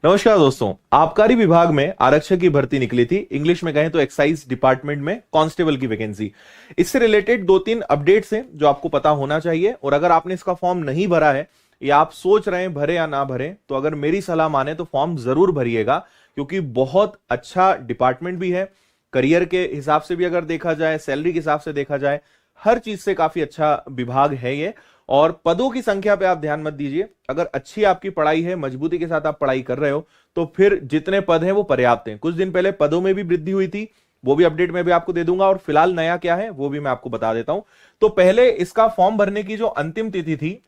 नमस्कार दोस्तों, आबकारी विभाग में आरक्षक की भर्ती निकली थी। इंग्लिश में कहें तो एक्साइज डिपार्टमेंट में कांस्टेबल की वैकेंसी। इससे रिलेटेड दो तीन अपडेट्स हैं जो आपको पता होना चाहिए। और अगर आपने इसका फॉर्म नहीं भरा है या आप सोच रहे हैं भरे या ना भरे, तो अगर मेरी सलाह माने तो फॉर्म जरूर भरिएगा, क्योंकि बहुत अच्छा डिपार्टमेंट भी है। करियर के हिसाब से भी अगर देखा जाए, सैलरी के हिसाब से देखा जाए, हर चीज से काफी अच्छा विभाग है ये। और पदों की संख्या पे आप ध्यान मत दीजिए। अगर अच्छी आपकी पढ़ाई है, मजबूती के साथ आप पढ़ाई कर रहे हो, तो फिर जितने पद हैं वो पर्याप्त हैं। कुछ दिन पहले पदों में भी वृद्धि हुई थी, वो भी अपडेट में भी आपको दे दूंगा। और फिलहाल नया क्या है वो भी मैं आपको बता देता हूं। तो पहले इसका फॉर्म भरने की जो अंतिम तिथि थी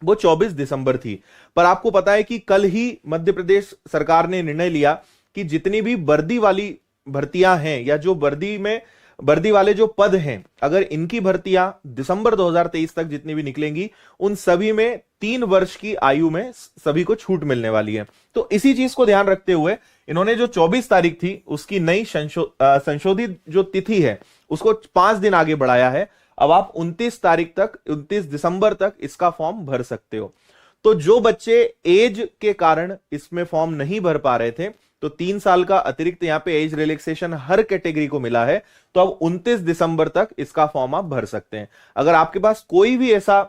वो 24 दिसंबर थी। पर आपको पता है कि कल ही मध्य प्रदेश सरकार ने निर्णय लिया कि जितनी भी वर्दी वाली भर्तियां हैं या जो वर्दी वाले जो पद हैं, अगर इनकी भर्तियां दिसंबर 2023 तक जितनी भी निकलेंगी, उन सभी में 3 वर्ष की आयु में सभी को छूट मिलने वाली है। तो इसी चीज को ध्यान रखते हुए इन्होंने जो 24 तारीख थी उसकी नई संशोधित जो तिथि है उसको 5 दिन आगे बढ़ाया है। अब आप 29 तारीख तक, 29 दिसंबर तक इसका फॉर्म भर सकते हो। तो जो बच्चे एज के कारण इसमें फॉर्म नहीं भर पा रहे थे, तो 3 साल का अतिरिक्त यहां पे एज रिलैक्सेशन हर कैटेगरी को मिला है। तो अब 29 दिसंबर तक इसका फॉर्म आप भर सकते हैं। अगर आपके पास कोई भी ऐसा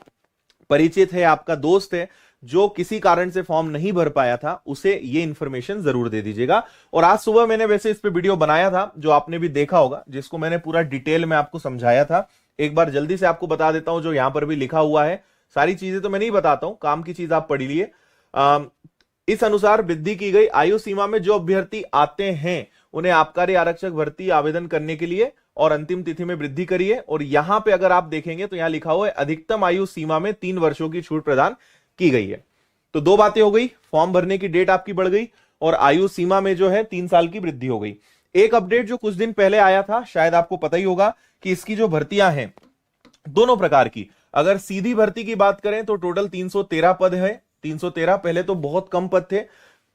परिचित है, आपका दोस्त है जो किसी कारण से फॉर्म नहीं भर पाया था, उसे ये इंफॉर्मेशन जरूर दे दीजिएगा। और आज सुबह मैंने वैसे इस पे वीडियो बनाया था जो आपने भी देखा होगा, जिसको मैंने पूरा डिटेल में आपको समझाया था। एक बार जल्दी से आपको बता देता हूं जो यहां पर भी लिखा हुआ है। सारी चीजें तो मैं नहीं बताता हूं, काम की चीज आप पढ़ लिए। इस अनुसार वृद्धि की गई आयु सीमा में जो अभ्यर्थी आते हैं उन्हें आबकारी आरक्षक भर्ती आवेदन करने के लिए और अंतिम तिथि में वृद्धि करिए। और यहां पे अगर आप देखेंगे तो यहां लिखा हुआ है अधिकतम आयु सीमा में 3 वर्षों की छूट प्रदान की गई है। तो 2 बातें हो गई, फॉर्म भरने की डेट आपकी बढ़ गई और आयु सीमा में जो है 3 साल की वृद्धि हो गई। एक अपडेट जो कुछ दिन पहले आया था, शायद आपको पता ही होगा कि इसकी जो भर्तियां हैं दोनों प्रकार की। अगर सीधी भर्ती की बात करें तो टोटल 313 पद है। 313, पहले तो बहुत कम पद थे,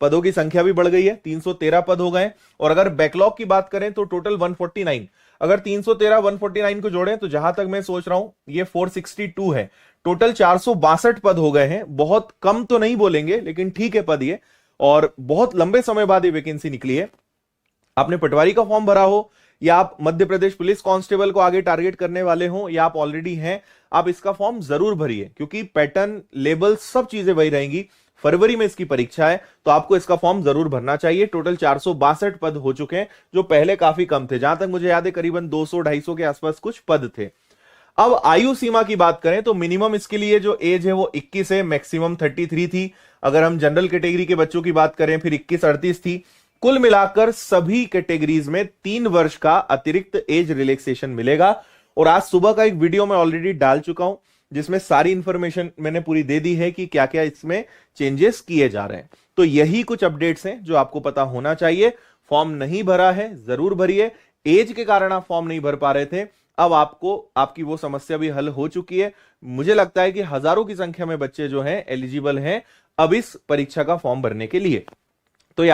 पदों की संख्या भी बढ़ गई है, 313 पद हो गए। और अगर बैकलॉग की बात करें तो टोटल 149। अगर 313 149 को जोड़ें तो जहां तक मैं सोच रहा हूं ये 462 है। टोटल 462 पद हो गए हैं। बहुत कम तो नहीं बोलेंगे, लेकिन ठीक है पद ये। और बहुत लंबे समय बाद ये वैकेंसी निकली है। आपने पटवारी का फॉर्म भरा हो या आप मध्य प्रदेश पुलिस कांस्टेबल को आगे टारगेट करने वाले हो या आप ऑलरेडी हैं, आप इसका फॉर्म जरूर भरिए, क्योंकि पैटर्न, लेवल, सब चीजें वही रहेंगी। फरवरी में इसकी परीक्षा है, तो आपको इसका फॉर्म जरूर भरना चाहिए। टोटल 462 पद हो चुके हैं, जो पहले काफी कम थे। जहां तक मुझे याद है करीबन 200-250 के आसपास कुछ पद थे। अब आयु सीमा की बात करें तो मिनिमम इसके लिए जो एज है वो 21 है, मैक्सिमम 33 थी। अगर हम जनरल कैटेगरी के बच्चों की बात करें फिर 21-38 थी। कुल मिलाकर सभी कैटेगरीज में 3 वर्ष का अतिरिक्त एज रिलैक्सेशन मिलेगा। और आज सुबह का एक वीडियो मैं ऑलरेडी डाल चुका हूं, जिसमें सारी इंफॉर्मेशन मैंने पूरी दे दी है कि क्या क्या इसमें चेंजेस किए जा रहे हैं। तो यही कुछ अपडेट्स हैं जो आपको पता होना चाहिए। फॉर्म नहीं भरा है, जरूर भरिए। एज के कारण आप फॉर्म नहीं भर पा रहे थे, अब आपको आपकी वो समस्या भी हल हो चुकी है। मुझे लगता है कि हजारों की संख्या में बच्चे जो हैं एलिजिबल हैं अब इस परीक्षा का फॉर्म भरने के लिए। तो ये